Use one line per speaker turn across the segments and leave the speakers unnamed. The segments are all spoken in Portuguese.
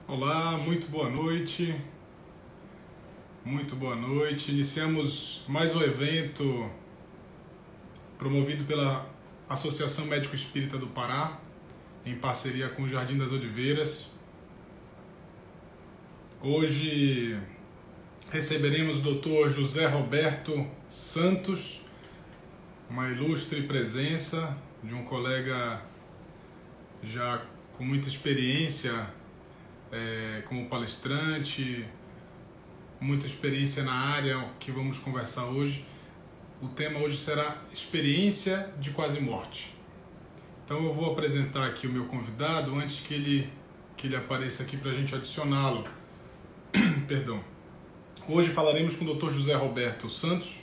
Olá, muito boa noite. Muito boa noite. Iniciamos mais um evento promovido pela Associação Médico Espírita do Pará, em parceria com o Jardim das Oliveiras. Hoje receberemos o Dr. José Roberto Santos, uma ilustre presença de um colega já com muita experiência como palestrante, muita experiência na área que vamos conversar hoje. O tema hoje será experiência de quase morte. Então eu vou apresentar aqui o meu convidado antes que ele apareça aqui para a gente adicioná-lo. Perdão. Hoje falaremos com o Dr. José Roberto Santos.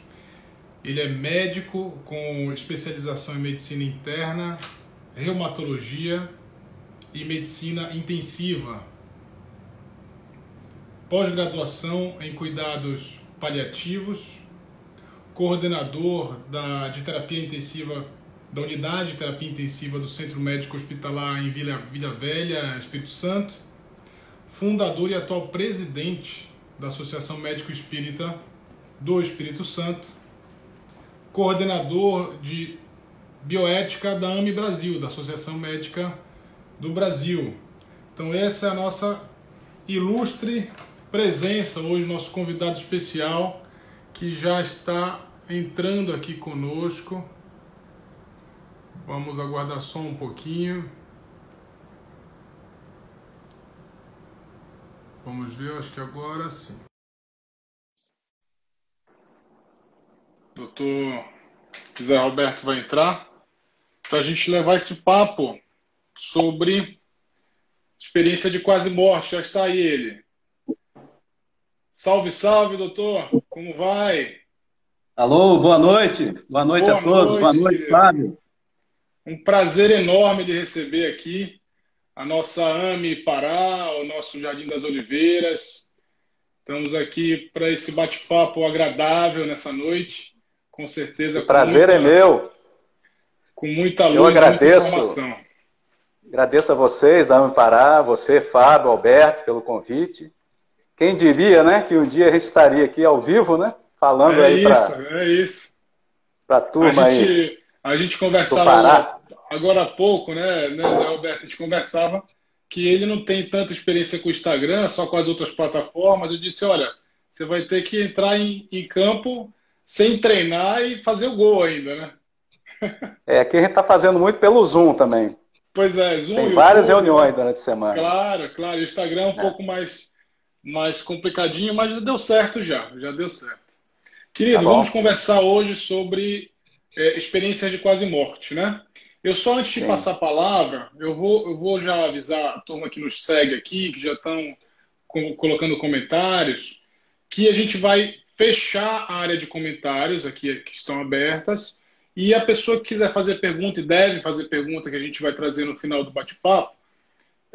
Ele é médico com especialização em medicina interna, reumatologia e medicina intensiva. Pós-graduação em cuidados paliativos, coordenador de terapia intensiva, da unidade de terapia intensiva do Centro Médico Hospitalar em Vila Velha, Espírito Santo, fundador e atual presidente da Associação Médico Espírita do Espírito Santo, coordenador de bioética da AME Brasil, da Associação Médica do Brasil. Então essa é a nossa ilustre presença hoje, nosso convidado especial, que já está entrando aqui conosco. Vamos aguardar só um pouquinho. Vamos ver, acho que agora sim. Doutor José Roberto vai entrar para a gente levar esse papo sobre experiência de quase morte. Já está aí ele. Salve, salve, doutor. Como vai?
Alô, boa noite. Boa noite a todos. Boa noite, Fábio.
Um prazer enorme lhe receber aqui. A nossa AME Pará, o nosso Jardim das Oliveiras. Estamos aqui para esse bate-papo agradável nessa noite. Com certeza.
O prazer é meu.
Com muita luz,
eu agradeço,
muita informação.
Agradeço a vocês da AME Pará, você, Fábio, Alberto, pelo convite. Quem diria, né, que um dia a gente estaria aqui ao vivo, né, falando para a turma aí.
A gente conversava agora há pouco, né, Zé Alberto, a gente conversava que ele não tem tanta experiência com o Instagram, só com as outras plataformas. Eu disse, olha, você vai ter que entrar em campo sem treinar e fazer o gol ainda, né?
Aqui a gente está fazendo muito pelo Zoom também.
Pois é, Zoom.
Tem várias reuniões durante a semana.
Claro. O Instagram é um pouco mais complicadinho, mas já deu certo já deu certo. Querido, vamos conversar hoje sobre experiências de quase morte, né? Eu só, antes de passar a palavra, eu vou já avisar a turma que nos segue aqui, que já estão colocando comentários, que a gente vai fechar a área de comentários aqui que estão abertas, e a pessoa que quiser fazer pergunta e deve fazer pergunta, que a gente vai trazer no final do bate-papo,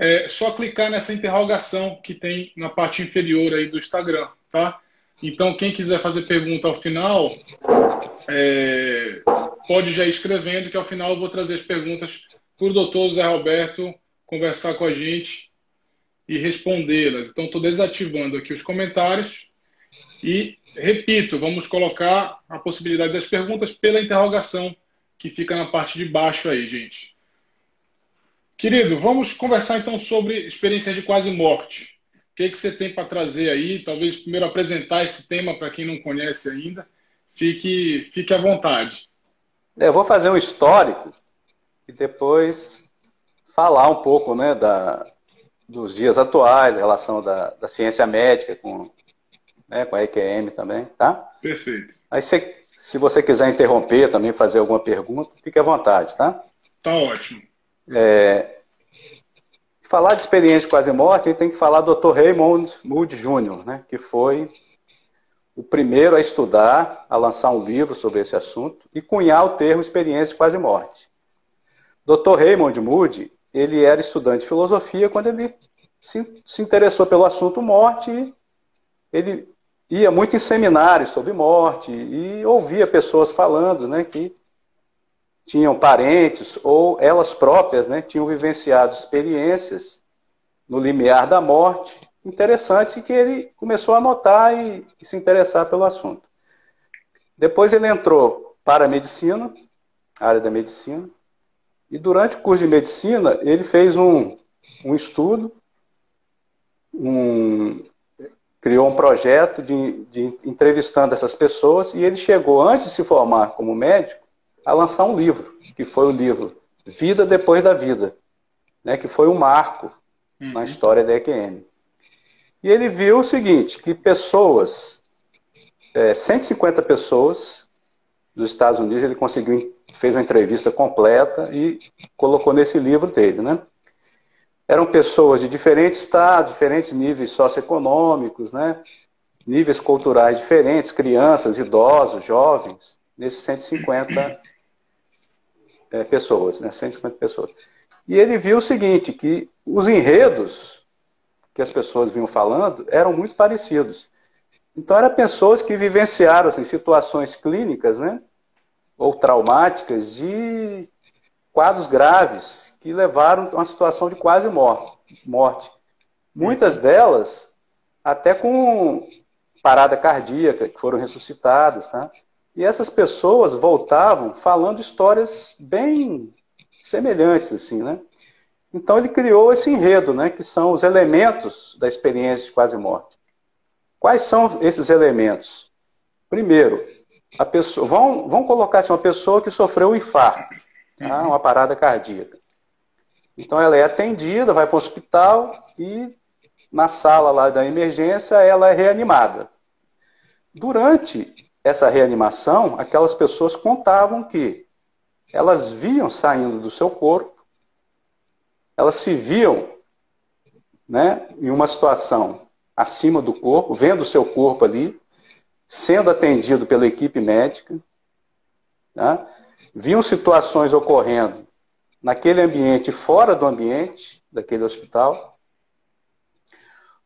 é só clicar nessa interrogação que tem na parte inferior aí do Instagram, tá? Então, quem quiser fazer pergunta ao final, pode já ir escrevendo, que ao final eu vou trazer as perguntas para o doutor Zé Roberto conversar com a gente e respondê-las. Então, estou desativando aqui os comentários e, repito, vamos colocar a possibilidade das perguntas pela interrogação que fica na parte de baixo aí, gente. Querido, vamos conversar então sobre experiências de quase morte. O que você tem para trazer aí? Talvez primeiro apresentar esse tema para quem não conhece ainda. Fique à vontade.
Eu vou fazer um histórico e depois falar um pouco, né, dos dias atuais, a relação da ciência médica com a EQM também, tá?
Perfeito.
Aí se você quiser interromper também, fazer alguma pergunta, fique à vontade, tá?
Tá ótimo.
Falar de experiência de quase morte, a gente tem que falar do Dr. Raymond Moody Jr., né, que foi o primeiro a estudar, a lançar um livro sobre esse assunto e cunhar o termo experiência de quase morte. Dr. Raymond Moody, ele era estudante de filosofia quando ele se interessou pelo assunto morte. Ele ia muito em seminários sobre morte e ouvia pessoas falando, né, que tinham parentes ou elas próprias, né, tinham vivenciado experiências no limiar da morte. Interessante que ele começou a notar e se interessar pelo assunto. Depois ele entrou para a medicina, a área da medicina, e durante o curso de medicina ele fez um estudo, criou um projeto de entrevistando essas pessoas, e ele chegou, antes de se formar como médico, a lançar um livro, que foi o livro Vida Depois da Vida, né, que foi um marco na história da EQM. E ele viu o seguinte, que pessoas, 150 pessoas dos Estados Unidos, ele fez uma entrevista completa e colocou nesse livro dele, né? Eram pessoas de diferentes estados, diferentes níveis socioeconômicos, né? Níveis culturais diferentes, crianças, idosos, jovens, nesses 150 pessoas, né? 150 pessoas. E ele viu o seguinte, que os enredos que as pessoas vinham falando eram muito parecidos. Então, eram pessoas que vivenciaram assim, situações clínicas, né? Ou traumáticas de quadros graves que levaram a uma situação de quase morte. Muitas delas até com parada cardíaca, que foram ressuscitadas, tá? E essas pessoas voltavam falando histórias bem semelhantes, assim, né? Então ele criou esse enredo, né? Que são os elementos da experiência de quase morte. Quais são esses elementos? Primeiro, a pessoa, vamos colocar assim, uma pessoa que sofreu um infarto, tá? Uma parada cardíaca. Então ela é atendida, vai para o hospital e na sala lá da emergência ela é reanimada. Durante essa reanimação, aquelas pessoas contavam que elas viam saindo do seu corpo, elas se viam, né, em uma situação acima do corpo, vendo o seu corpo ali, sendo atendido pela equipe médica, tá? Viam situações ocorrendo naquele ambiente, fora do ambiente daquele hospital.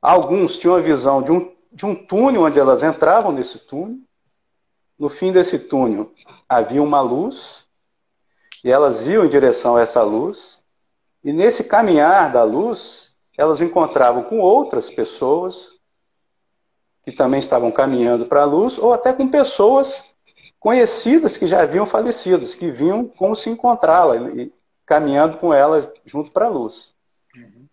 Alguns tinham a visão de um túnel onde elas entravam nesse túnel. No fim desse túnel havia uma luz e elas iam em direção a essa luz. E nesse caminhar da luz, elas encontravam com outras pessoas que também estavam caminhando para a luz, ou até com pessoas conhecidas que já haviam falecido, que vinham como se encontrá-la, caminhando com ela junto para a luz.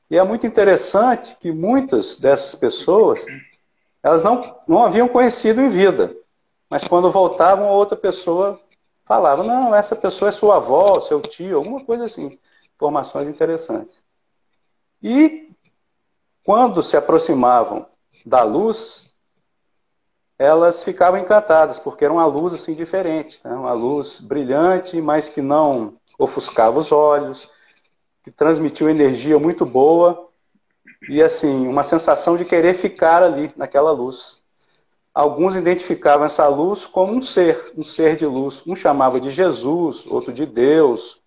E é muito interessante que muitas dessas pessoas, elas não haviam conhecido em vida, mas quando voltavam, outra pessoa falava, não, essa pessoa é sua avó, seu tio, alguma coisa assim, informações interessantes. E quando se aproximavam da luz, elas ficavam encantadas, porque era uma luz assim diferente, né? Uma luz brilhante, mas que não ofuscava os olhos, que transmitiu energia muito boa e assim uma sensação de querer ficar ali naquela luz. Alguns identificavam essa luz como um ser de luz. Um chamava de Jesus, outro de Deus,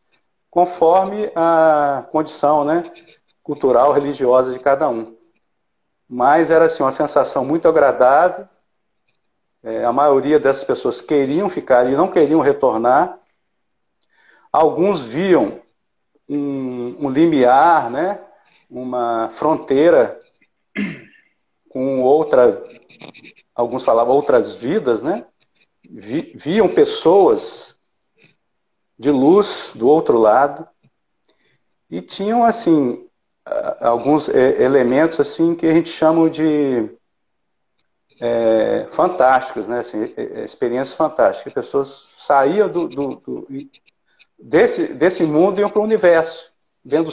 conforme a condição, né, cultural, religiosa de cada um. Mas era assim uma sensação muito agradável. A maioria dessas pessoas queriam ficar e não queriam retornar. Alguns viam um limiar, né? Uma fronteira com alguns falavam outras vidas, né? Viam pessoas de luz do outro lado e tinham assim alguns elementos assim que a gente chama de fantásticos, né? Assim, experiências fantásticas. As pessoas saíam desse mundo e iam para o universo, vendo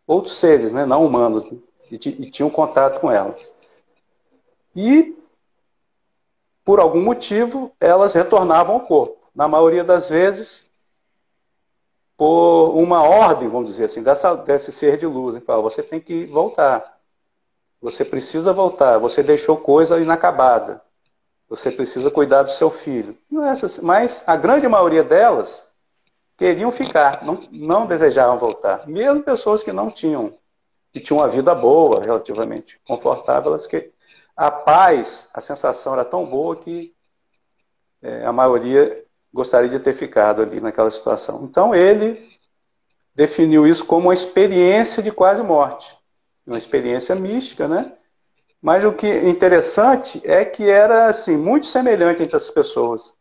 outros seres, né? Não humanos, né? E tinham contato com elas. E, por algum motivo, elas retornavam ao corpo. Na maioria das vezes, por uma ordem, vamos dizer assim, desse ser de luz. Então, você tem que voltar. Você precisa voltar. Você deixou coisa inacabada. Você precisa cuidar do seu filho. Mas a grande maioria delas queriam ficar, não desejavam voltar. Mesmo pessoas que não tinham, que tinham uma vida boa, relativamente confortável, elas a paz, a sensação era tão boa que a maioria gostaria de ter ficado ali naquela situação. Então ele definiu isso como uma experiência de quase morte. uma experiência mística, né? Mas o que é interessante é que era assim, muito semelhante entre as pessoas.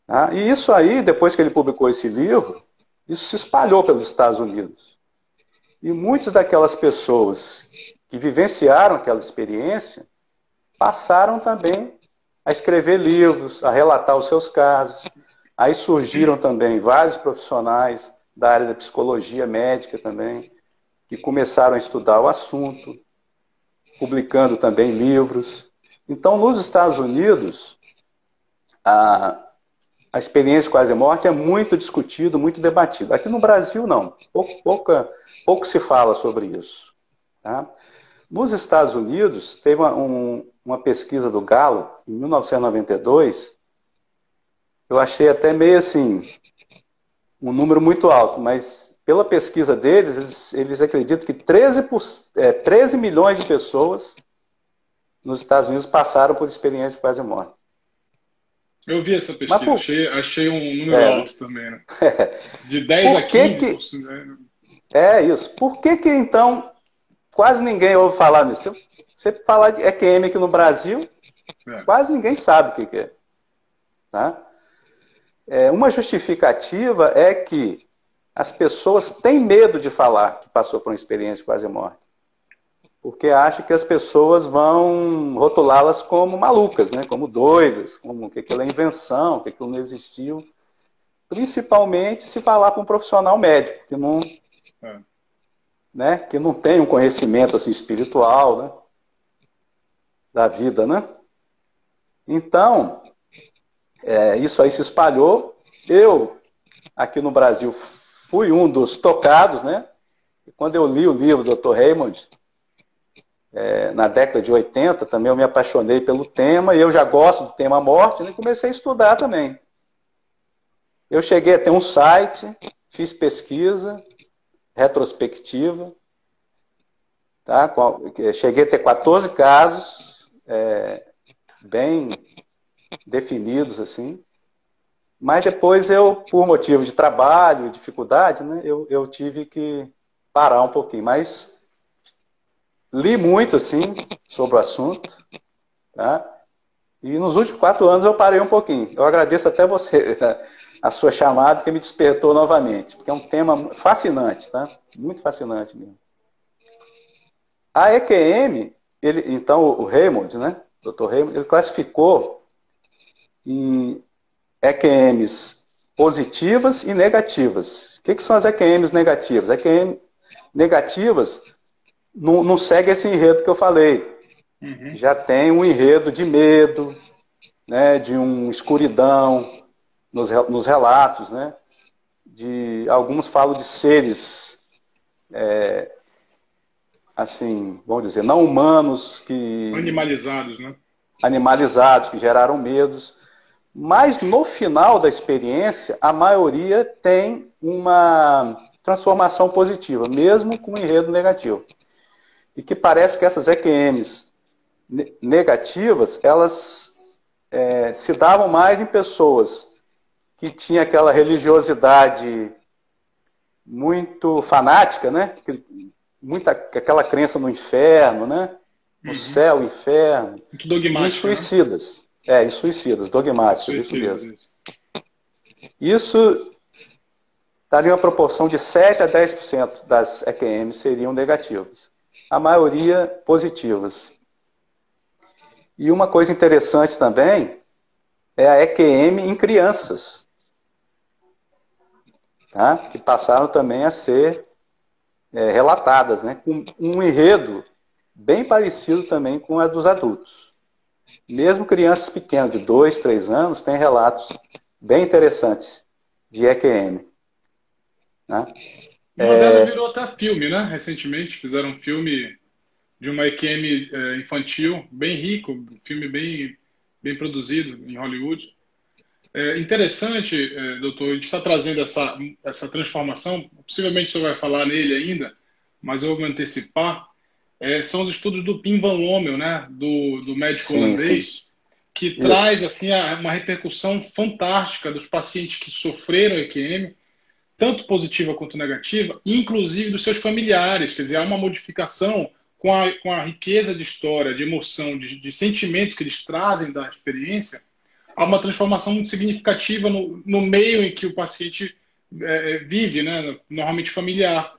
Tá? E isso aí, depois que ele publicou esse livro, isso se espalhou pelos Estados Unidos. E muitas daquelas pessoas que vivenciaram aquela experiência passaram também a escrever livros, a relatar os seus casos. Aí surgiram também vários profissionais da área da psicologia médica também, que começaram a estudar o assunto, publicando também livros. Então, nos Estados Unidos, a experiência quase-morte é muito discutido, muito debatido. Aqui no Brasil, não. Pouco se fala sobre isso. Tá? Nos Estados Unidos, teve uma pesquisa do Gallup, em 1992, eu achei até meio assim, um número muito alto, mas pela pesquisa deles, eles acreditam que 13 milhões de pessoas nos Estados Unidos passaram por experiência de quase-morte.
Eu vi essa pesquisa, achei um número alto também, né? De 10 a 15%. Né?
É isso. Por que então quase ninguém ouve falar nisso? Você falar de EQM aqui no Brasil, quase ninguém sabe o que é. Tá? Uma justificativa é que as pessoas têm medo de falar que passou por uma experiência de quase-morte. Porque acham que as pessoas vão rotulá-las como malucas, né? Como doidas, como que aquilo é invenção, que aquilo não existiu. Principalmente se falar para um profissional médico, que não, né? Que não tem um conhecimento assim, espiritual, né? Da vida, né? Então, isso aí se espalhou. Eu, aqui no Brasil, fui um dos tocados, né? E quando eu li o livro do Dr. Raymond, na década de 80, também eu me apaixonei pelo tema, e eu já gosto do tema morte, né? E comecei a estudar também. Eu cheguei a ter um site, fiz pesquisa, retrospectiva, tá? Cheguei a ter 14 casos, bem definidos, assim. Mas depois eu, por motivo de trabalho e dificuldade, né, eu tive que parar um pouquinho. Mas li muito, assim, sobre o assunto, tá? E nos últimos 4 anos eu parei um pouquinho. Eu agradeço até você, a sua chamada, que me despertou novamente. Porque é um tema fascinante, tá? Muito fascinante mesmo. A EQM, então o Raymond, né? O Dr. Raymond, ele classificou em EQMs positivas e negativas. O que são as EQMs negativas? EQM negativas não segue esse enredo que eu falei. Uhum. Já tem um enredo de medo, né, de uma escuridão nos relatos, né? Alguns falam de seres, assim, vamos dizer, não humanos,
animalizados, né?
Animalizados, que geraram medos. Mas no final da experiência, a maioria tem uma transformação positiva, mesmo com um enredo negativo. E que parece que essas EQMs negativas, elas se davam mais em pessoas que tinham aquela religiosidade muito fanática, né? Aquela crença no inferno, né? No céu, inferno.
Muito dogmático.
E suicidas. Em suicidas, dogmáticos, isso mesmo. Isso estaria uma proporção de 7 a 10% das EQMs seriam negativas. A maioria positivas. E uma coisa interessante também é a EQM em crianças, tá? Que passaram também a ser relatadas, né? Com um enredo bem parecido também com a dos adultos. Mesmo crianças pequenas, de 2, 3 anos, têm relatos bem interessantes de EQM. Né?
Uma delas virou até filme, né? Recentemente fizeram um filme de uma EQM infantil, bem rico, um filme bem produzido em Hollywood. Interessante, doutor, a gente está trazendo essa transformação, possivelmente o senhor vai falar nele ainda, mas eu vou me antecipar. São os estudos do Pim van Lommel, né? do médico holandês, que traz assim, uma repercussão fantástica dos pacientes que sofreram EQM, tanto positiva quanto negativa, inclusive dos seus familiares. Quer dizer, há uma modificação com a riqueza de história, de emoção, de sentimento que eles trazem da experiência, há uma transformação muito significativa no meio em que o paciente vive, né? Normalmente familiar.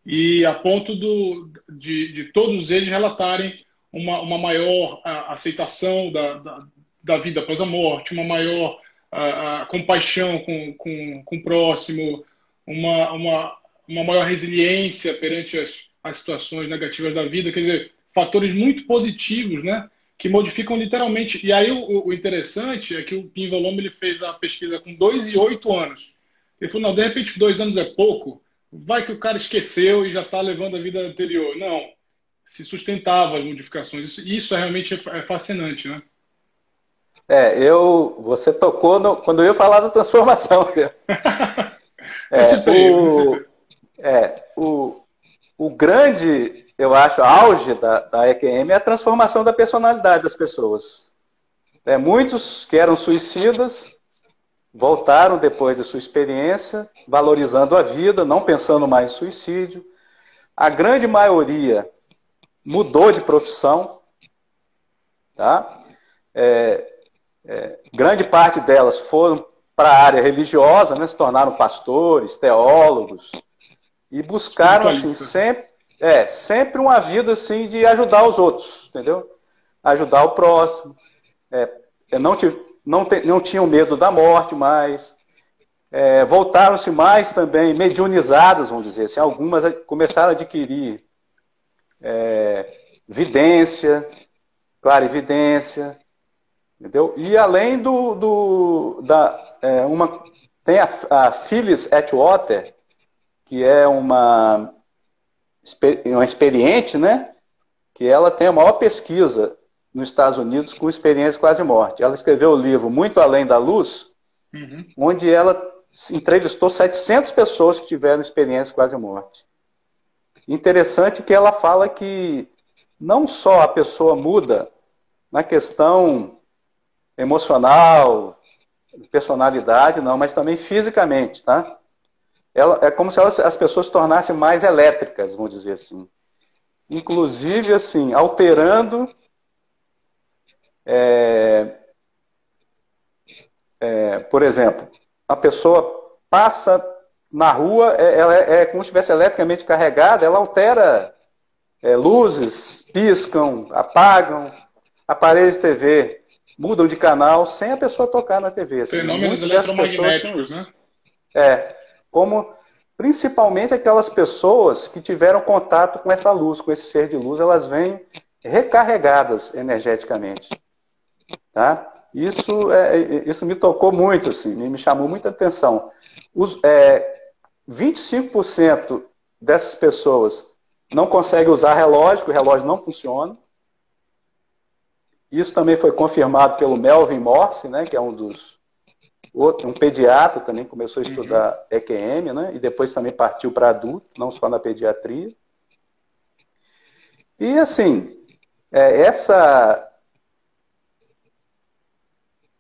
E a ponto de todos eles relatarem uma maior aceitação da vida após a morte, uma maior compaixão com o próximo, uma maior resiliência perante as situações negativas da vida. Quer dizer, fatores muito positivos, né, que modificam literalmente. E aí o interessante é que o Pim Valome ele fez a pesquisa com 2 e 8 anos. Ele falou, não, de repente 2 anos é pouco, vai que o cara esqueceu e já está levando a vida anterior. Não, se sustentava as modificações. Isso realmente é fascinante, né?
Você tocou quando eu ia falar da transformação. O grande, eu acho, auge da EQM é a transformação da personalidade das pessoas. Muitos que eram suicidas voltaram depois da sua experiência, valorizando a vida, não pensando mais em suicídio. A grande maioria mudou de profissão, tá? Grande parte delas foram para a área religiosa, né? Se tornaram pastores, teólogos, e buscaram assim, sempre uma vida assim, de ajudar os outros, entendeu? Ajudar o próximo. Não tinham medo da morte mais. Voltaram-se mais também mediunizadas, vamos dizer assim. Algumas começaram a adquirir vidência, clarividência, entendeu? E além tem a Phyllis Atwater, que é uma experiente, né? Que ela tem a maior pesquisa nos Estados Unidos com experiência quase-morte. Ela escreveu o livro Muito Além da Luz, onde ela entrevistou 700 pessoas que tiveram experiência quase-morte. Interessante que ela fala que não só a pessoa muda na questão emocional, personalidade, não, mas também fisicamente, tá? É como se as pessoas se tornassem mais elétricas, vamos dizer assim. Inclusive, assim, alterando por exemplo, a pessoa passa na rua, ela é como se estivesse electricamente carregada, ela altera luzes, piscam, apagam, aparelhos de TV mudam de canal sem a pessoa tocar na TV. Assim,
fenômenos eletromagnéticos, né?
Principalmente aquelas pessoas que tiveram contato com essa luz, com esse ser de luz, elas vêm recarregadas energeticamente. Tá? Isso me tocou muito, assim, me chamou muita atenção. 25% dessas pessoas não conseguem usar relógio, porque o relógio não funciona. Isso também foi confirmado pelo Melvin Morse, né, que é um pediatra também, começou a estudar EQM, né, e depois também partiu para adulto, não só na pediatria. E, assim,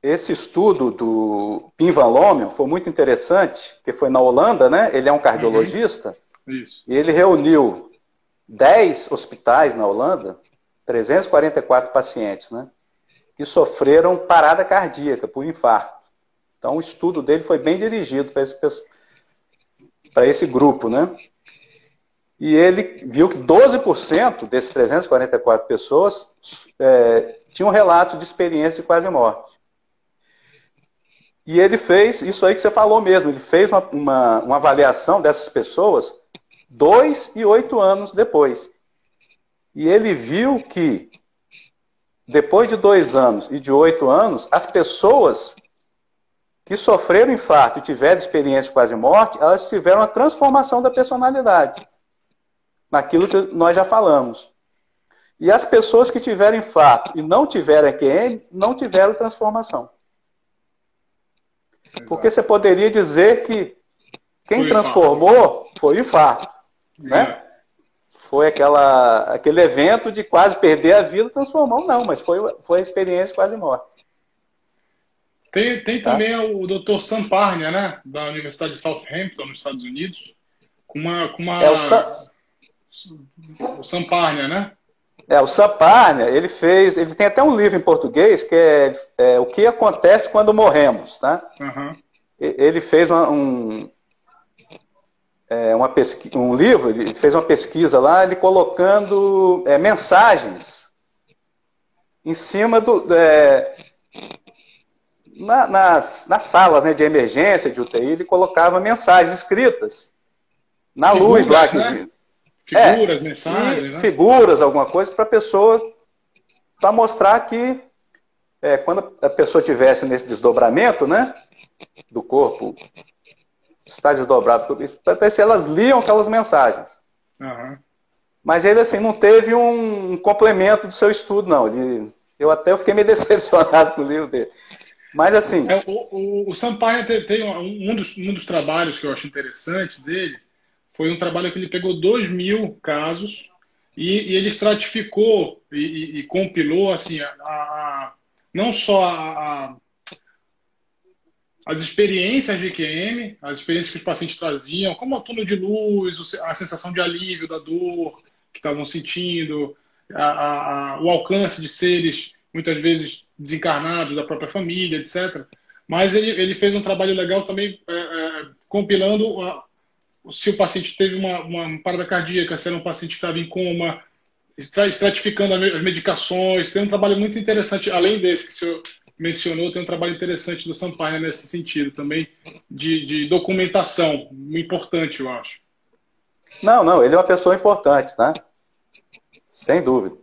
esse estudo do Pim Van Lommel foi muito interessante, que foi na Holanda, né? Ele é um cardiologista.
Isso.
E ele reuniu 10 hospitais na Holanda, 344 pacientes, né? Que sofreram parada cardíaca por infarto. Então o estudo dele foi bem dirigido para esse grupo, né? E ele viu que 12% desses 344 pessoas tinham relato de experiência de quase morte. E ele fez isso aí que você falou mesmo, ele fez uma avaliação dessas pessoas 2 e 8 anos depois. E ele viu que, depois de 2 anos e de 8 anos, as pessoas que sofreram infarto e tiveram experiência de quase morte, elas tiveram a transformação da personalidade, naquilo que nós já falamos. E as pessoas que tiveram infarto e não tiveram EQM, não tiveram transformação. Porque você poderia dizer que quem transformou foi o infarto, né? Foi aquele evento de quase perder a vida, transformou, não, mas foi a experiência quase morte.
Tem
tá?
também o Dr. Sam Parnia, né? Da Universidade de Southampton, nos Estados Unidos,
É o Sam,
o Sam Parnia, né?
o Sam Parnia, ele tem até um livro em português que é O que acontece quando morremos, tá?
Aham.
Ele fez um livro, ele fez uma pesquisa lá, ele colocando mensagens em cima nas salas, né, de emergência, de UTI, ele colocava mensagens escritas na luz lá.
Né? Figuras, mensagens, né?
Figuras, alguma coisa, para a pessoa, para mostrar que quando a pessoa tivesse nesse desdobramento, né, do corpo, está desdobrado, para ver se elas liam aquelas mensagens.
Uhum.
Mas ele, assim, não teve um complemento do seu estudo, não. Eu fiquei meio decepcionado com o livro dele. Mas, assim...
O Sampaio tem um dos trabalhos que eu acho interessante dele, foi um trabalho que ele pegou 2.000 casos e ele estratificou e compilou, assim, não só as experiências de EQM, as experiências que os pacientes traziam, como o túnel de luz, a sensação de alívio da dor que estavam sentindo, o alcance de seres, muitas vezes desencarnados, da própria família, etc. Mas ele fez um trabalho legal também compilando se o paciente teve uma parada cardíaca, se era um paciente que estava em coma, estratificando as medicações. Tem um trabalho muito interessante, além desse que o senhor mencionou, tem um trabalho interessante do Sampaio nesse sentido também, de documentação, importante, eu acho.
Não, ele é uma pessoa importante, tá? Sem dúvida.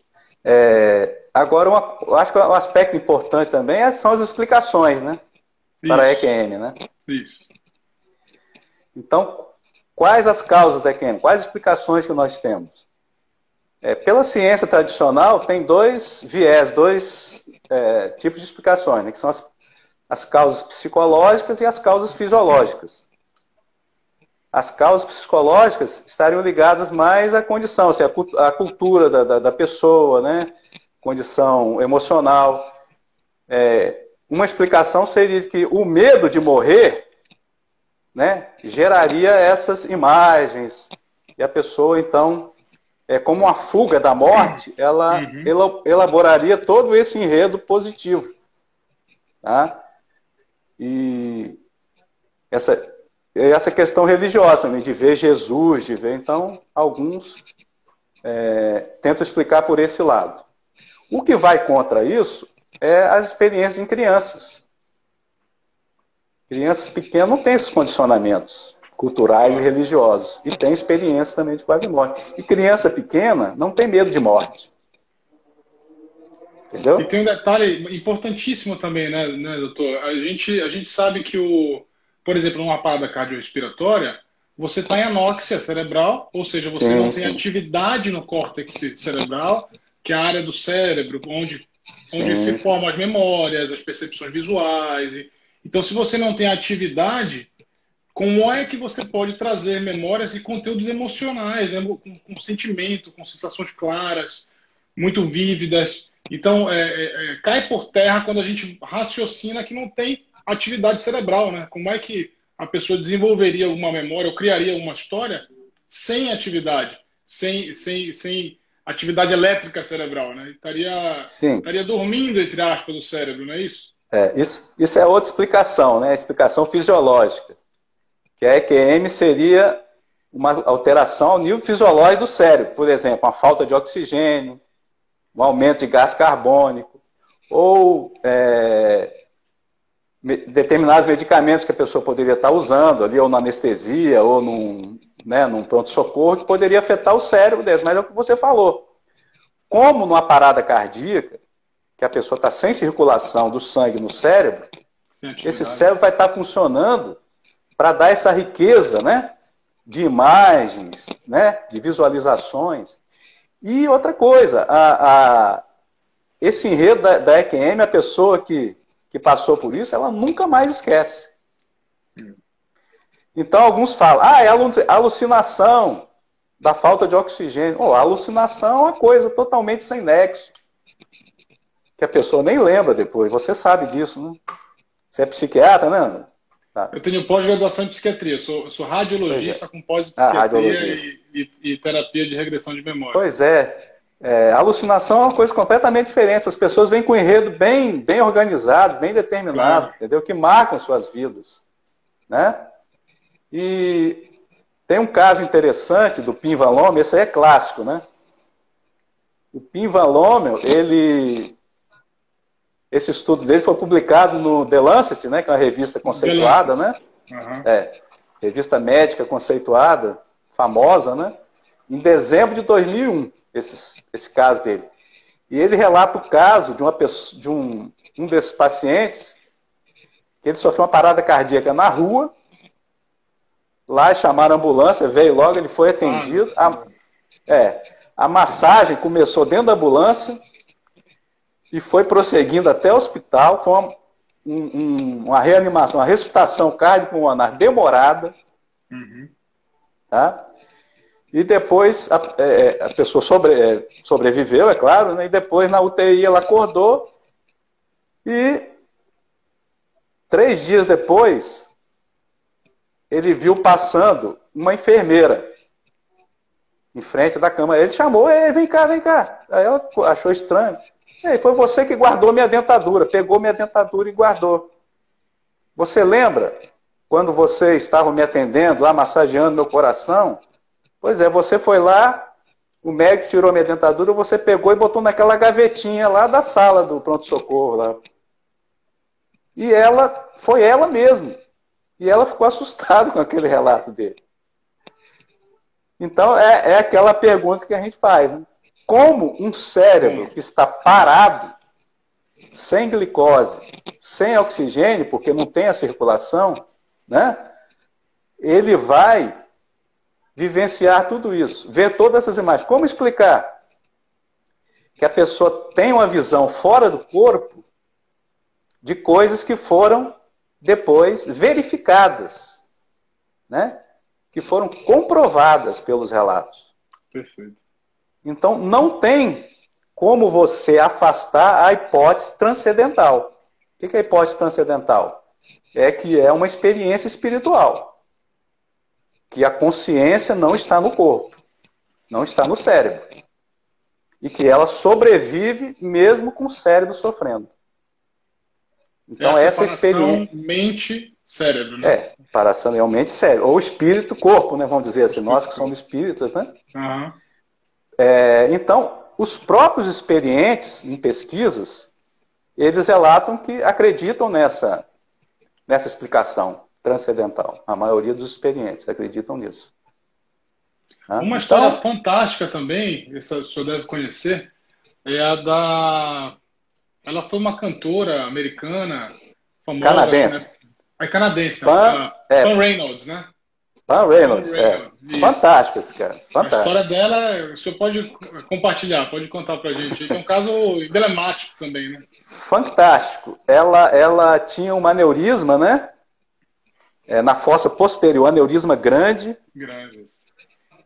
Agora, eu acho que um aspecto importante também são as explicações, né? Para a EQM, né?
Isso.
Então, quais as causas da EQM? Quais explicações que nós temos? Pela ciência tradicional, tem dois tipos de explicações, né? Que são as causas psicológicas e as causas fisiológicas. As causas psicológicas estariam ligadas mais à condição, assim, à cultura da pessoa, né? Condição emocional. Uma explicação seria que o medo de morrer, né, geraria essas imagens, e a pessoa, então, como uma fuga da morte, ela elaboraria todo esse enredo positivo. Tá? E essa questão religiosa, né, de ver Jesus, então, alguns tentam explicar por esse lado. O que vai contra isso é as experiências em crianças. Crianças pequenas não têm esses condicionamentos culturais e religiosos. E tem experiência também de quase morte. E criança pequena não tem medo de morte. Entendeu?
E tem um detalhe importantíssimo também, né, doutor? A gente sabe que, por exemplo, numa parada cardiorrespiratória, você está em anóxia cerebral, ou seja, você não tem atividade no córtex cerebral, que é a área do cérebro onde se formam as memórias, as percepções visuais. Então, se você não tem atividade, como é que você pode trazer memórias e conteúdos emocionais, né? com sentimento, com sensações claras, muito vívidas? Então, cai por terra quando a gente raciocina que não tem atividade cerebral, né? Como é que a pessoa desenvolveria uma memória ou criaria uma história sem atividade, sem atividade elétrica cerebral, né? Estaria dormindo, entre aspas, o cérebro, não é isso?
Isso é outra explicação, né? A explicação fisiológica. Que a EQM seria uma alteração ao nível fisiológico do cérebro. Por exemplo, uma falta de oxigênio, um aumento de gás carbônico, ou determinados medicamentos que a pessoa poderia estar usando ali, ou na anestesia, ou num pronto-socorro, que poderia afetar o cérebro desse. Mas é o que você falou. Como numa parada cardíaca, que a pessoa está sem circulação do sangue no cérebro, esse cérebro vai estar funcionando para dar essa riqueza, né, de imagens, né, de visualizações. E outra coisa, esse enredo da EQM, a pessoa que passou por isso, ela nunca mais esquece. Então, alguns falam, é alucinação da falta de oxigênio. A alucinação é uma coisa totalmente sem nexo, que a pessoa nem lembra depois. Você sabe disso, né? Você é psiquiatra, né? Tá.
Eu tenho pós-graduação em psiquiatria. Eu sou radiologista com pós em
radiologista.
e terapia de regressão de memória.
Pois é. Alucinação é uma coisa completamente diferente. As pessoas vêm com um enredo bem organizado, bem determinado, claro, entendeu? Que marcam suas vidas, né? E tem um caso interessante do Pim Van Lommel, esse aí é clássico, né? O Pim Van Lommel, esse estudo dele foi publicado no The Lancet, né, que é uma revista conceituada, né? Uhum. Revista médica conceituada, famosa, né? Em dezembro de 2001, esse caso dele. E ele relata o caso de uma pessoa, de um desses pacientes, que ele sofreu uma parada cardíaca na rua. Lá chamaram a ambulância, veio logo, ele foi atendido. A massagem começou dentro da ambulância e foi prosseguindo até o hospital. Foi uma reanimação, uma ressuscitação cardiopulmonar demorada. Uhum. Tá? E depois a pessoa sobreviveu, é claro, né? E depois na UTI ela acordou e 3 dias depois ele viu passando uma enfermeira em frente da cama. Ele chamou, vem cá, vem cá. Aí ela achou estranho. Foi você que guardou minha dentadura, pegou minha dentadura e guardou. Você lembra quando você estava me atendendo lá, massageando meu coração? Pois é, você foi lá, o médico tirou minha dentadura, você pegou e botou naquela gavetinha lá da sala do pronto-socorro lá. E foi ela mesma. E ela ficou assustada com aquele relato dele. Então, é aquela pergunta que a gente faz, né? Como um cérebro que está parado, sem glicose, sem oxigênio, porque não tem a circulação, né? Ele vai vivenciar tudo isso, ver todas essas imagens. Como explicar que a pessoa tem uma visão fora do corpo de coisas que foram depois verificadas, né? Que foram comprovadas pelos relatos.
Perfeito.
Então, não tem como você afastar a hipótese transcendental. O que é a hipótese transcendental? É que é uma experiência espiritual. Que a consciência não está no corpo, não está no cérebro. E que ela sobrevive mesmo com o cérebro sofrendo. Então, essa experiência.
Mente-cérebro, né?
Separação realmente cérebro. Ou espírito-corpo, né? Vamos dizer assim, nós que somos espíritas, né?
Uhum.
Então, os próprios experientes em pesquisas, eles relatam que acreditam nessa explicação transcendental. A maioria dos experientes acreditam nisso.
Uma história fantástica também, essa o senhor deve conhecer, é a da... Ela foi uma cantora americana, famosa.
Canadense.
Né? Canadense, né? Pam Reynolds, né?
Pam Reynolds, fantástico esse cara. Fantástico.
A história dela, o senhor pode compartilhar, pode contar pra gente. É um caso emblemático também, né?
Fantástico. Ela tinha um aneurisma, né? Na fossa posterior, aneurisma grande.
Grandes.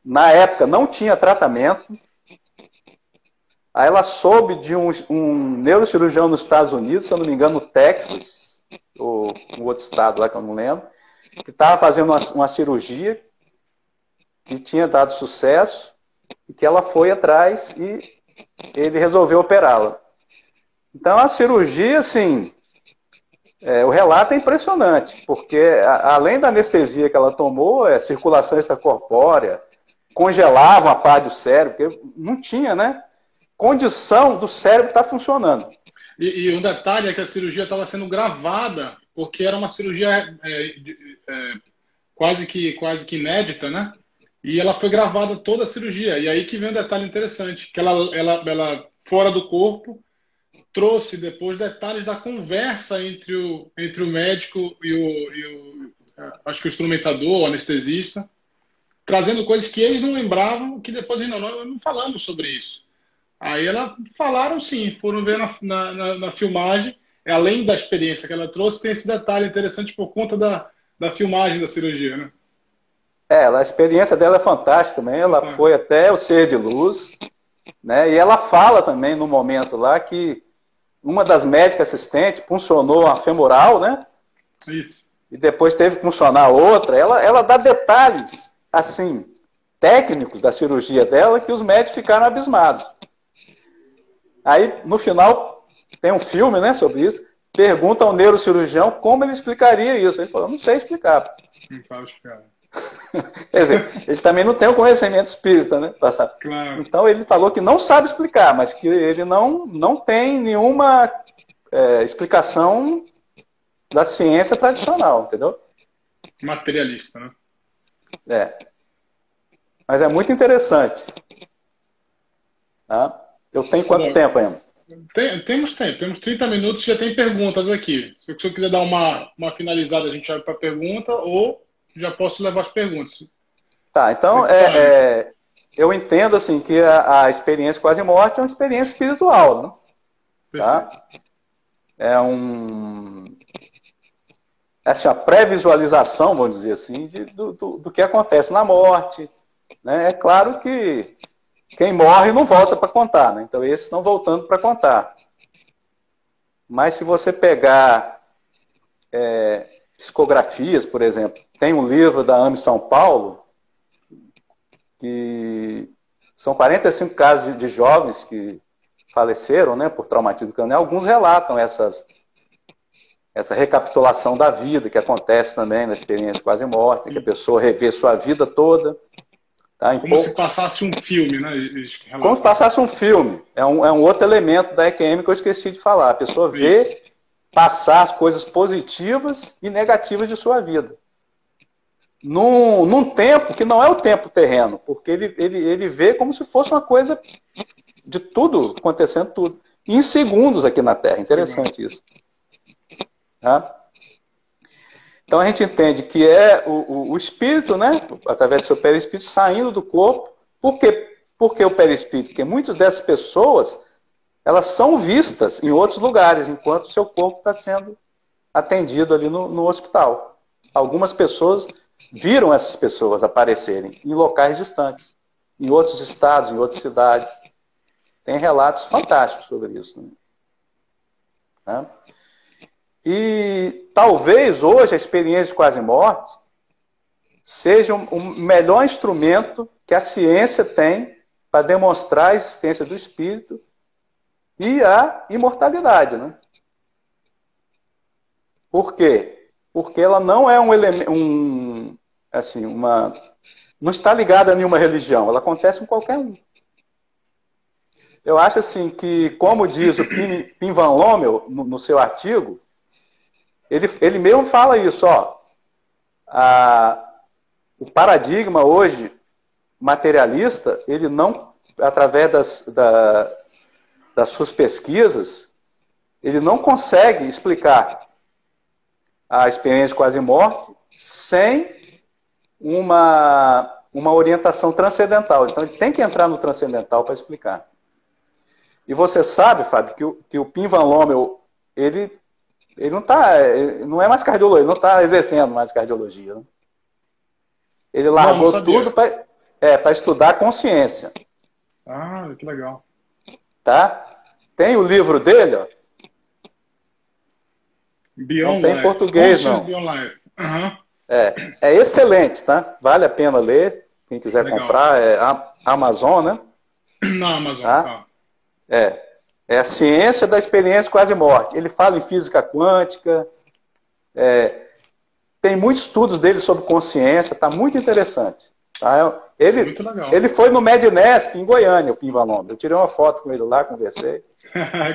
Na época não tinha tratamento. Aí ela soube de um neurocirurgião nos Estados Unidos, se eu não me engano, no Texas, ou um outro estado lá que eu não lembro, que estava fazendo uma cirurgia que tinha dado sucesso e que ela foi atrás e ele resolveu operá-la. Então a cirurgia, assim, o relato é impressionante, porque além da anestesia que ela tomou, circulação extracorpórea, congelava uma parte do cérebro, porque não tinha, né? Condição do cérebro estar funcionando.
E um detalhe é que a cirurgia estava sendo gravada, porque era uma cirurgia quase que inédita, né? E ela foi gravada toda a cirurgia. E aí que vem um detalhe interessante, que ela fora do corpo, trouxe depois detalhes da conversa entre o médico e acho que o instrumentador, o anestesista, trazendo coisas que eles não lembravam, que depois nós não falamos sobre isso. Aí elas falaram sim, foram ver na filmagem, além da experiência que ela trouxe, tem esse detalhe interessante por conta da filmagem da cirurgia, né?
A experiência dela é fantástica também, ela foi até o ser de luz, né? E ela fala também no momento lá que uma das médicas assistentes puncionou a femoral, né?
Isso.
e depois teve que funcionar outra, ela dá detalhes, assim, técnicos da cirurgia dela que os médicos ficaram abismados. Aí, no final, tem um filme, né, sobre isso, pergunta ao neurocirurgião como ele explicaria isso. Ele falou, não sei explicar.
Não sabe explicar.
Quer dizer, ele também não tem o conhecimento espírita, né?
Claro.
Então ele falou que não sabe explicar, mas que ele não tem nenhuma explicação da ciência tradicional, entendeu?
Materialista, né?
Mas é muito interessante. Tá? Eu tenho quanto tempo ainda?
Temos tempo, temos 30 minutos e já tem perguntas aqui. Se eu quiser dar uma finalizada, a gente vai para a pergunta, ou já posso levar as perguntas.
Tá, então eu entendo assim que a experiência quase morte é uma experiência espiritual, né? Tá? É assim, a pré-visualização, vamos dizer assim, do que acontece na morte. Né? É claro que quem morre não volta para contar, né? Então esses estão voltando para contar. Mas se você pegar psicografias, por exemplo, tem um livro da AME São Paulo, que são 45 casos de jovens que faleceram, né, por traumatismo craniano. Alguns relatam essa recapitulação da vida, que acontece também na experiência quase morte, que a pessoa revê sua vida toda. Tá,
como se passasse um filme, né?
Como se passasse um filme. É um outro elemento da EQM que eu esqueci de falar. A pessoa vê passar as coisas positivas e negativas de sua vida. Num tempo que não é o tempo terreno, porque ele vê como se fosse uma coisa de tudo, acontecendo tudo. Em segundos aqui na Terra. Interessante isso. Tá? Então a gente entende que é o espírito, né, através do seu perispírito, saindo do corpo. Por que o perispírito? Porque muitas dessas pessoas, elas são vistas em outros lugares, enquanto o seu corpo está sendo atendido ali no hospital. Algumas pessoas viram essas pessoas aparecerem em locais distantes, em outros estados, em outras cidades. Tem relatos fantásticos sobre isso. Né? E talvez hoje a experiência de quase morte seja o melhor instrumento que a ciência tem para demonstrar a existência do espírito e a imortalidade. Né? Por quê? Porque ela não é um elemento, não está ligada a nenhuma religião, ela acontece com qualquer um. Eu acho assim que, como diz o Pim Van Lommel no seu artigo, ele mesmo fala isso, ó. O paradigma hoje materialista, ele não, através das suas pesquisas, ele não consegue explicar a experiência de quase morte sem uma orientação transcendental. Então ele tem que entrar no transcendental para explicar. E você sabe, Fábio, que o Pim Van Lommel, ele não é mais cardiologia, ele não está exercendo mais cardiologia. Né? Ele largou tudo para estudar a consciência.
Ah, que legal.
Tá? Tem o livro dele, ó.
Beyond
não tem em português, não.
Uhum.
É excelente, tá? Vale a pena ler. Quem quiser comprar, é Amazon, né?
Na Amazon,
tá? É a ciência da experiência quase morte. Ele fala em física quântica. Tem muitos estudos dele sobre consciência. Está muito interessante. Tá? Ele foi no Mednesp, em Goiânia, o Pim Van Lommel. Eu tirei uma foto com ele lá, conversei.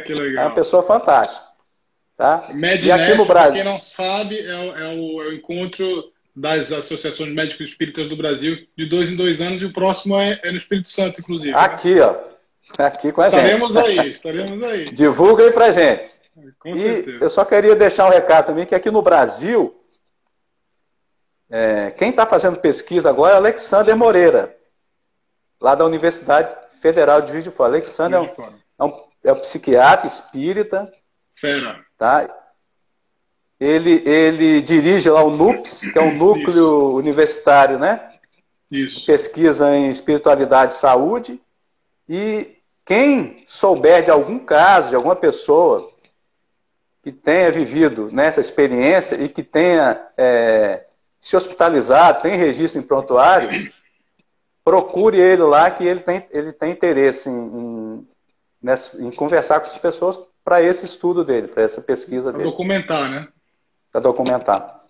Que legal.
É uma pessoa fantástica. Tá?
E aqui no Brasil, para quem não sabe, é o encontro das associações médicos espíritas do Brasil, de 2 em 2 anos, e o próximo é no Espírito Santo, inclusive.
Aqui, né? Ó. Aqui com a gente.
Estaremos aí.
Divulga aí pra gente.
Com certeza.
Eu só queria deixar um recado também, que aqui no Brasil, quem está fazendo pesquisa agora é Alexander Moreira, lá da Universidade Federal de Juiz de Fora. Alexander é um psiquiatra espírita.
Fera.
Tá? Ele dirige lá o NUPS, que é um núcleo universitário, né?
Isso.
Pesquisa em espiritualidade e saúde. E quem souber de algum caso, de alguma pessoa que tenha vivido nessa experiência e que tenha se hospitalizado, tem registro em prontuário, procure ele lá, que ele tem interesse em conversar com as pessoas para esse estudo dele, para essa pesquisa dele.
Para documentar, né?
Para documentar.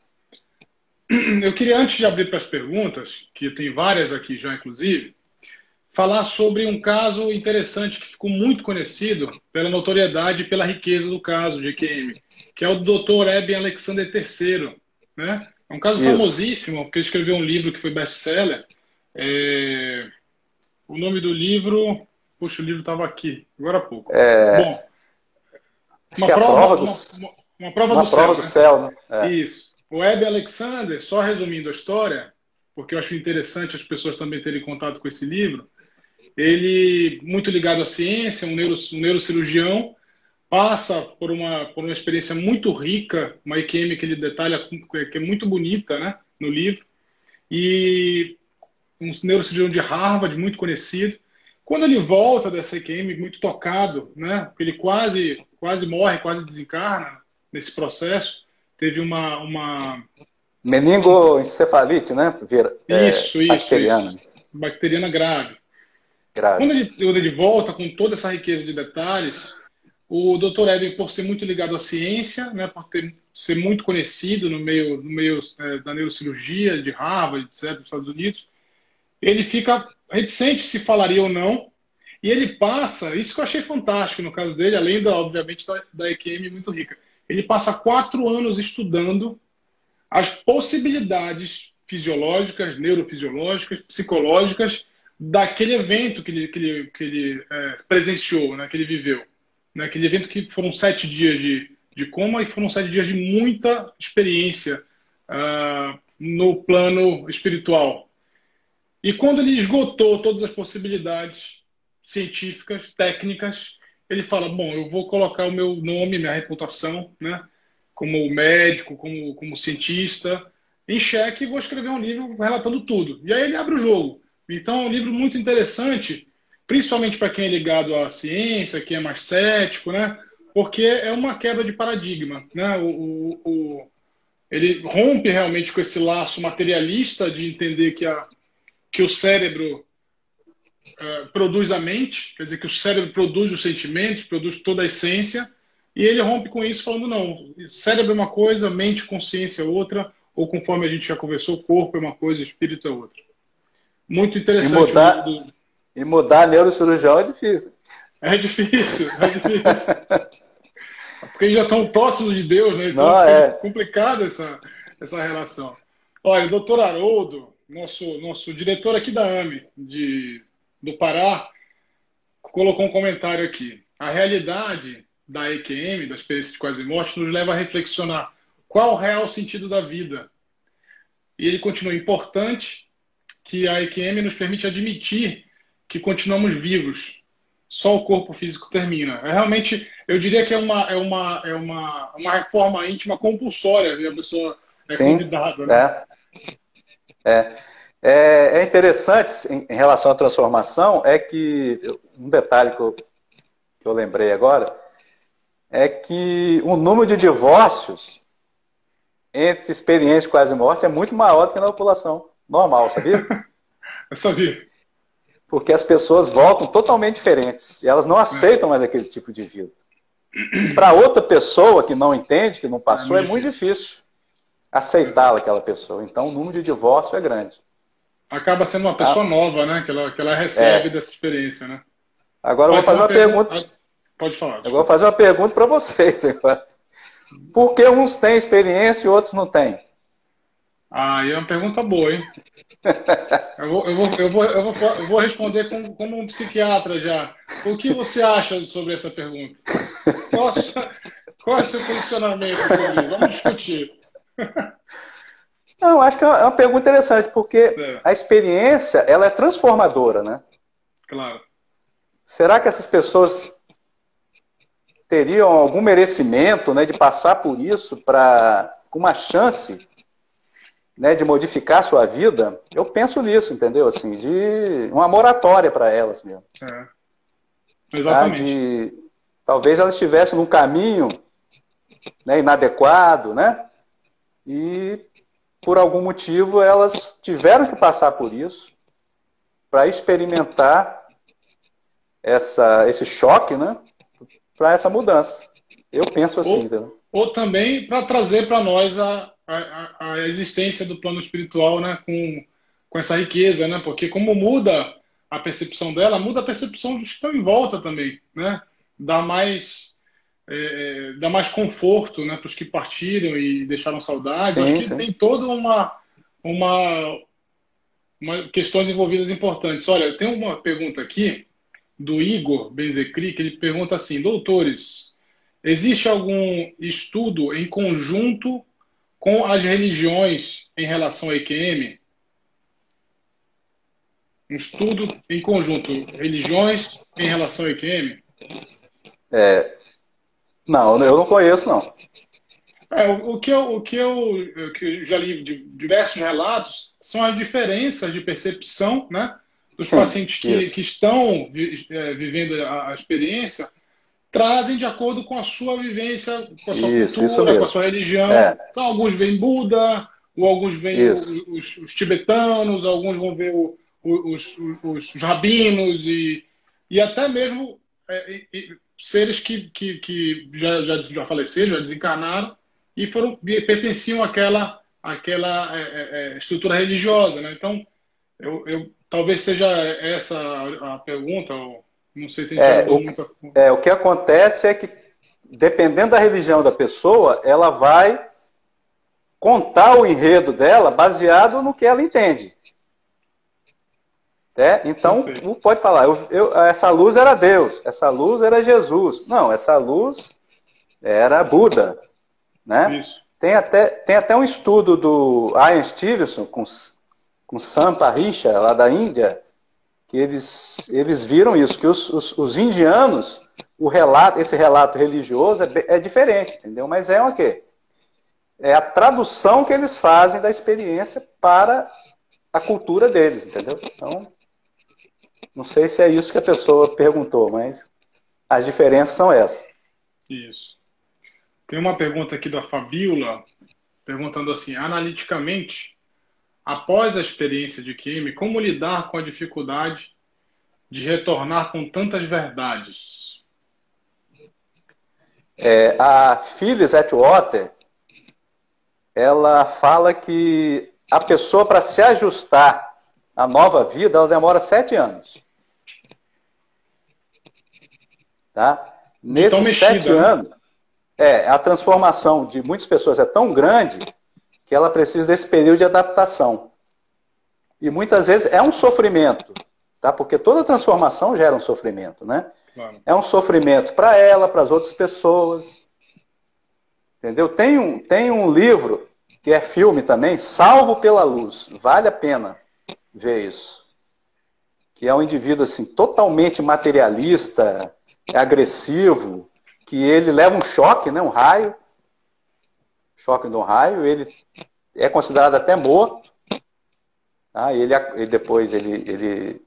Eu queria, antes de abrir para as perguntas, que tem várias aqui já, inclusive, falar sobre um caso interessante que ficou muito conhecido pela notoriedade e pela riqueza do caso de EQM, que é o Dr. Eben Alexander III. Né? É um caso famosíssimo, porque ele escreveu um livro que foi best-seller. O nome do livro... Puxa, o livro estava aqui, agora há pouco. Bom, uma prova do céu. Né? Isso. O Eben Alexander, só resumindo a história, porque eu acho interessante as pessoas também terem contato com esse livro, ele, muito ligado à ciência, um neurocirurgião, passa por uma experiência muito rica, uma EQM que ele detalha, que é muito bonita, né, no livro, e um neurocirurgião de Harvard, muito conhecido. Quando ele volta dessa EQM, muito tocado, né, porque ele quase morre, quase desencarna nesse processo, teve uma...
Meningoencefalite, né?
Isso. Bacteriana grave. Quando ele volta com toda essa riqueza de detalhes, o Dr. Eben, por ser muito ligado à ciência, né, por ser muito conhecido no meio da neurocirurgia, de Harvard, etc., dos Estados Unidos, ele fica reticente se falaria ou não, e ele passa, isso que eu achei fantástico no caso dele, além, obviamente, da EQM muito rica, ele passa 4 anos estudando as possibilidades fisiológicas, neurofisiológicas, psicológicas daquele evento que ele presenciou, né, que ele viveu. Né, aquele evento que foram 7 dias de coma e foram 7 dias de muita experiência no plano espiritual. E quando ele esgotou todas as possibilidades científicas, técnicas, ele fala, bom, eu vou colocar o meu nome, minha reputação, né, como médico, como cientista, em xeque, e vou escrever um livro relatando tudo. E aí ele abre o jogo. Então é um livro muito interessante, principalmente para quem é ligado à ciência, quem é mais cético, né, porque é uma quebra de paradigma. Né, ele rompe realmente com esse laço materialista de entender que o cérebro produz a mente, quer dizer, que o cérebro produz os sentimentos, produz toda a essência, e ele rompe com isso falando, não, cérebro é uma coisa, mente, consciência é outra, ou conforme a gente já conversou, corpo é uma coisa, espírito é outra. Muito interessante.
E mudar neurocirurgião é difícil.
É difícil. Porque eles já estão próximos de Deus, né? Então é complicado essa relação. Olha, o doutor Haroldo, nosso diretor aqui da AME, do Pará, colocou um comentário aqui. A realidade da EQM, da experiência de quase morte, nos leva a reflexionar qual o real sentido da vida. E ele continua, importante que a EQM nos permite admitir que continuamos vivos. Só o corpo físico termina. Realmente, eu diria que é uma reforma íntima compulsória, e a pessoa convidada. Né?
É interessante, em relação à transformação, é que, um detalhe que eu lembrei agora, é que o número de divórcios entre experiência e quase morte é muito maior do que na população normal, sabia?
Eu sabia.
Porque as pessoas voltam totalmente diferentes, e elas não aceitam mais aquele tipo de vida. Para outra pessoa que não entende, que não passou, é muito difícil aceitá-la, aquela pessoa. Então o número de divórcio é grande.
Acaba sendo uma pessoa nova, né? Que ela recebe dessa experiência, né?
Agora eu vou fazer uma pergunta.
Pode falar.
Agora eu vou fazer uma pergunta para vocês. Por que uns têm experiência e outros não têm?
É uma pergunta boa, hein? Eu vou responder como um psiquiatra já. O que você acha sobre essa pergunta? Qual é o seu posicionamento sobre isso? Vamos discutir.
Não, acho que é uma pergunta interessante, porque a experiência, ela é transformadora, né?
Claro.
Será que essas pessoas teriam algum merecimento, né, de passar por isso com uma chance, né, de modificar a sua vida? Eu penso nisso, entendeu? Assim, de uma moratória para elas mesmo.
Exatamente.
Talvez elas estivessem num caminho né, inadequado, né? E por algum motivo elas tiveram que passar por isso para experimentar esse choque, né? Para essa mudança. Eu penso assim, entendeu?
Ou também para trazer para nós a existência do plano espiritual, né? Com essa riqueza, né? Porque como muda a percepção dela, muda a percepção dos que estão em volta também, né? Dá mais conforto, né, para os que partiram e deixaram saudade.
Sim,
acho que
sim.
tem toda uma questões envolvidas importantes. Olha, tem uma pergunta aqui do Igor Benzecri, que ele pergunta assim: doutores, existe algum estudo em conjunto com as religiões em relação ao EQM? Um estudo em conjunto, religiões em relação ao EQM?
Não, eu não conheço, não.
O que eu já li de diversos relatos são as diferenças de percepção, né, dos pacientes que estão vivendo a experiência, trazem de acordo com a sua vivência, com a sua cultura, com a sua religião. Então, alguns veem Buda, ou alguns veem os tibetanos, alguns vão ver os rabinos e até mesmo seres que já faleceram, já desencarnaram e pertenciam àquela estrutura religiosa, né? Então, talvez seja essa a pergunta, ou não sei se a gente ajudou muito.
O que acontece é que, dependendo da religião da pessoa, ela vai contar o enredo dela baseado no que ela entende. Então, não pode falar, essa luz era Deus, essa luz era Jesus. Não, essa luz era Buda. Né?
Isso.
Tem até um estudo do Ian Stevenson com Sam Parricha, lá da Índia, que eles viram isso, que os indianos, esse relato religioso é diferente, entendeu? Mas é o quê? É a tradução que eles fazem da experiência para a cultura deles, entendeu? Então, não sei se é isso que a pessoa perguntou, mas as diferenças são essas.
Isso. Tem uma pergunta aqui da Fabiola, perguntando assim: analiticamente, após a experiência de QM, como lidar com a dificuldade de retornar com tantas verdades?
A Phyllis Atwater, ela fala que a pessoa, para se ajustar à nova vida, ela demora 7 anos. Tá? Nesses 7 anos, a transformação de muitas pessoas é tão grande que ela precisa desse período de adaptação. E muitas vezes é um sofrimento, tá? Porque toda transformação gera um sofrimento, né?
Claro.
É um sofrimento para ela, para as outras pessoas. Entendeu? Tem um livro, que é filme também, Salvo pela Luz. Vale a pena ver isso. Que é um indivíduo assim, totalmente materialista, agressivo, que ele leva um choque, né, um raio, choque de um raio, ele é considerado até morto, tá? Depois ele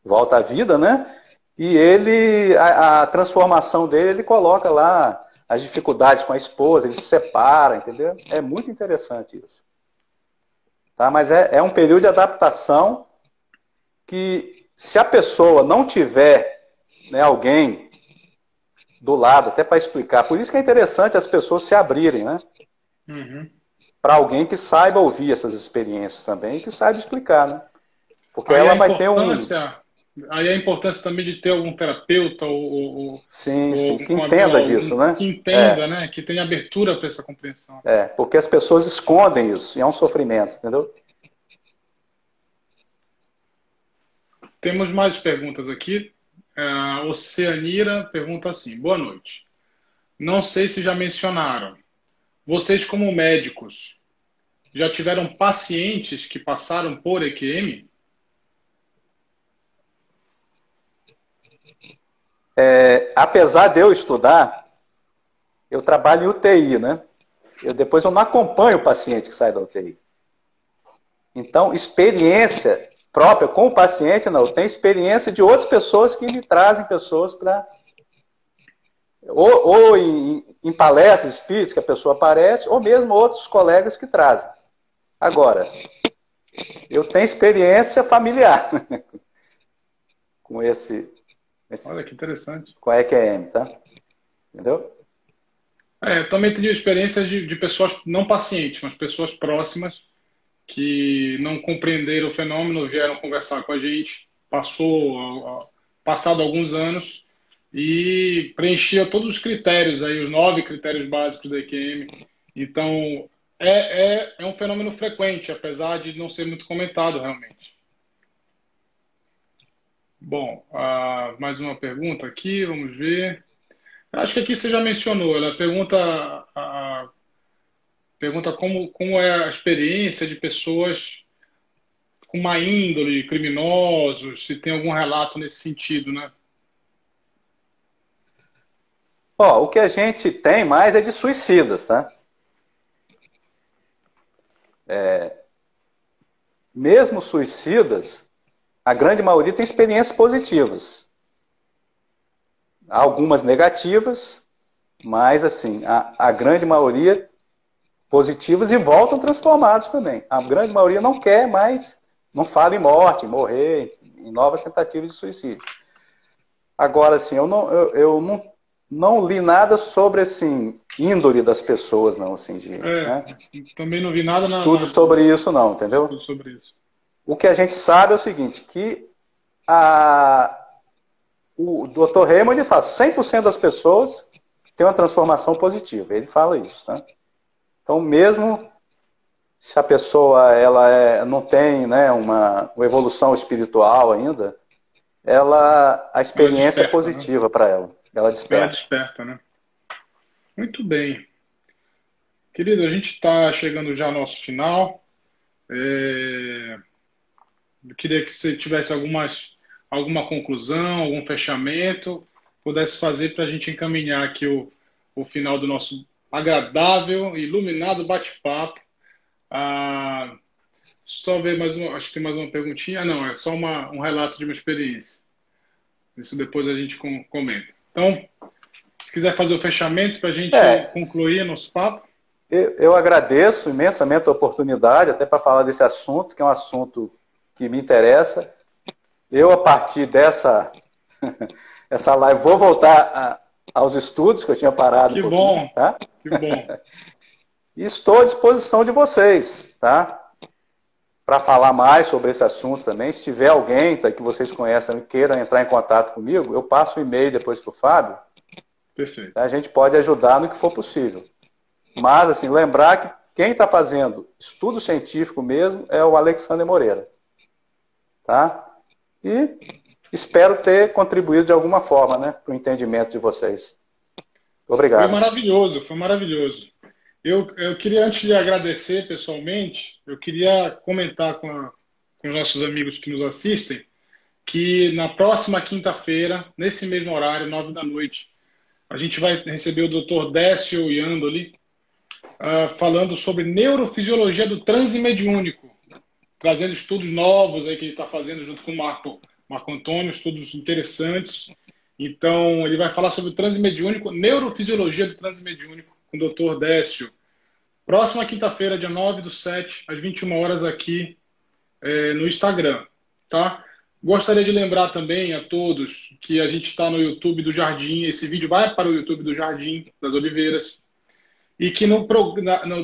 volta à vida, né? E a transformação dele, ele coloca lá as dificuldades com a esposa, ele se separa, entendeu? É muito interessante isso. Tá? Mas é um período de adaptação que, se a pessoa não tiver, né, alguém do lado, até para explicar. Por isso que é interessante as pessoas se abrirem, né?
Uhum.
Para alguém que saiba ouvir essas experiências também, que saiba explicar, né? Porque
aí
ela vai ter
Aí a importância também de ter algum terapeuta
sim, que entenda disso, né?
Que entenda, né? Que tenha abertura para essa compreensão.
Porque as pessoas escondem isso, e é um sofrimento, entendeu?
Temos mais perguntas aqui. A Oceanira pergunta assim: boa noite. Não sei se já mencionaram. Vocês, como médicos, já tiveram pacientes que passaram por EQM?
Apesar de eu estudar, eu trabalho em UTI, né? Depois eu não acompanho o paciente que sai da UTI. Então, experiência própria com o paciente, não. Eu tenho experiência de outras pessoas que me trazem pessoas para ou em palestras espíritas que a pessoa aparece, ou mesmo outros colegas que trazem. Agora, eu tenho experiência familiar com
Olha que interessante.
com a EQM, tá? Entendeu?
Eu também tive experiências de pessoas não pacientes, mas pessoas próximas que não compreenderam o fenômeno, vieram conversar com a gente, passado alguns anos e preenchia todos os critérios aí, os 9 critérios básicos da EQM. Então, é um fenômeno frequente, apesar de não ser muito comentado realmente. Bom, mais uma pergunta aqui, vamos ver. Acho que aqui você já mencionou. Ela pergunta como é a experiência de pessoas com má índole, criminosos, se tem algum relato nesse sentido, né?
Ó, o que a gente tem mais é de suicidas, tá? Mesmo suicidas, a grande maioria tem experiências positivas. Algumas negativas, mas assim, a grande maioria positivas e voltam transformados também. A grande maioria não quer mais, não fala em morte, em morrer, em novas tentativas de suicídio. Agora, assim, eu não li nada sobre, assim, índole das pessoas, não, assim, né?
Também não vi nada
Estudos sobre isso, não, entendeu?
Estudo sobre isso.
O que a gente sabe é o seguinte, que o Dr. Raymond, ele fala, 100% das pessoas têm uma transformação positiva. Ele fala isso, tá? Então, mesmo se a pessoa não tem, né, uma evolução espiritual ainda, a experiência é positiva, né, para ela. Ela desperta.
Ela desperta, né? Muito bem. Querido, a gente está chegando já ao nosso final. Eu queria que você tivesse alguma conclusão, algum fechamento, pudesse fazer para a gente encaminhar aqui o final do nosso agradável e iluminado bate-papo. Só ver acho que tem mais uma perguntinha. Não, é só um relato de uma experiência. Isso depois a gente comenta. Então, se quiser fazer o fechamento para a gente concluir nosso papo.
Eu agradeço imensamente a oportunidade, até para falar desse assunto, que é um assunto que me interessa. Eu, a partir essa live, vou voltar aos estudos que eu tinha parado.
Que bom, tá? Que bom.
E estou à disposição de vocês, tá? Para falar mais sobre esse assunto também. Se tiver alguém que vocês conhecem e queiram entrar em contato comigo, eu passo o e-mail depois para o Fábio.
Perfeito.
A gente pode ajudar no que for possível. Mas, assim, lembrar que quem está fazendo estudo científico mesmo é o Alexandre Moreira. Tá? E espero ter contribuído de alguma forma, né, para o entendimento de vocês. Obrigado.
Foi maravilhoso, foi maravilhoso. Eu queria, antes de agradecer pessoalmente, eu queria comentar com os nossos amigos que nos assistem, que na próxima quinta-feira, nesse mesmo horário, 9 da noite, a gente vai receber o Dr. Décio Iandoli, falando sobre neurofisiologia do transe mediúnico, trazendo estudos novos aí que ele está fazendo junto com o Marco Antônio, estudos interessantes. Então, ele vai falar sobre o transe mediúnico, neurofisiologia do transe mediúnico, com o Dr. Décio. Próxima quinta-feira, dia 9/7, às 21 horas, aqui no Instagram. Tá? Gostaria de lembrar também a todos que a gente está no YouTube do Jardim. Esse vídeo vai para o YouTube do Jardim das Oliveiras. E que no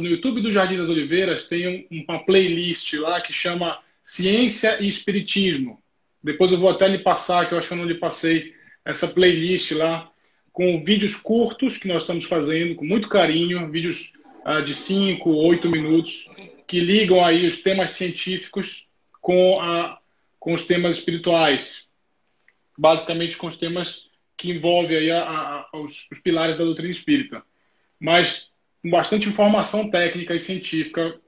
YouTube do Jardim das Oliveiras tem uma playlist lá que chama Ciência e Espiritismo. Depois eu vou até lhe passar, que eu acho que eu não lhe passei, essa playlist lá, com vídeos curtos que nós estamos fazendo, com muito carinho, vídeos de 5, 8 minutos, que ligam aí os temas científicos com os temas espirituais. Basicamente com os temas que envolvem aí os pilares da doutrina espírita. Mas com bastante informação técnica e científica,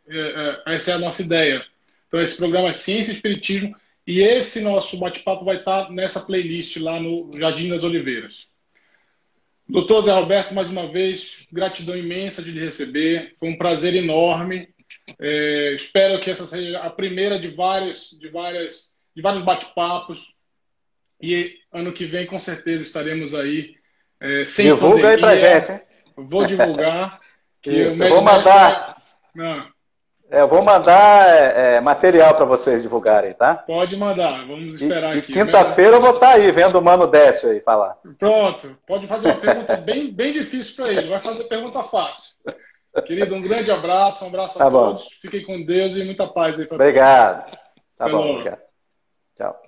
essa é a nossa ideia. Então esse programa é Ciência e Espiritismo, e esse nosso bate-papo vai estar nessa playlist lá no Jardim das Oliveiras. Doutor Zé Roberto, mais uma vez, gratidão imensa de lhe receber, foi um prazer enorme. Espero que essa seja a primeira de vários bate-papos, e ano que vem com certeza estaremos aí sem
Divulga
pandemia.
Aí pra gente, hein?
Vou divulgar. Que
Isso, eu vou mandar.
Não.
Eu vou mandar material para vocês divulgarem, tá?
Pode mandar, vamos esperar aqui.
E quinta-feira eu vou estar aí, vendo o Mano Décio aí falar.
Pronto, pode fazer uma pergunta bem difícil para ele, vai fazer pergunta fácil. Querido, um grande abraço, um abraço a todos. Fiquem com Deus e muita paz aí para todos.
Obrigado. Tá bom, obrigado. Tchau.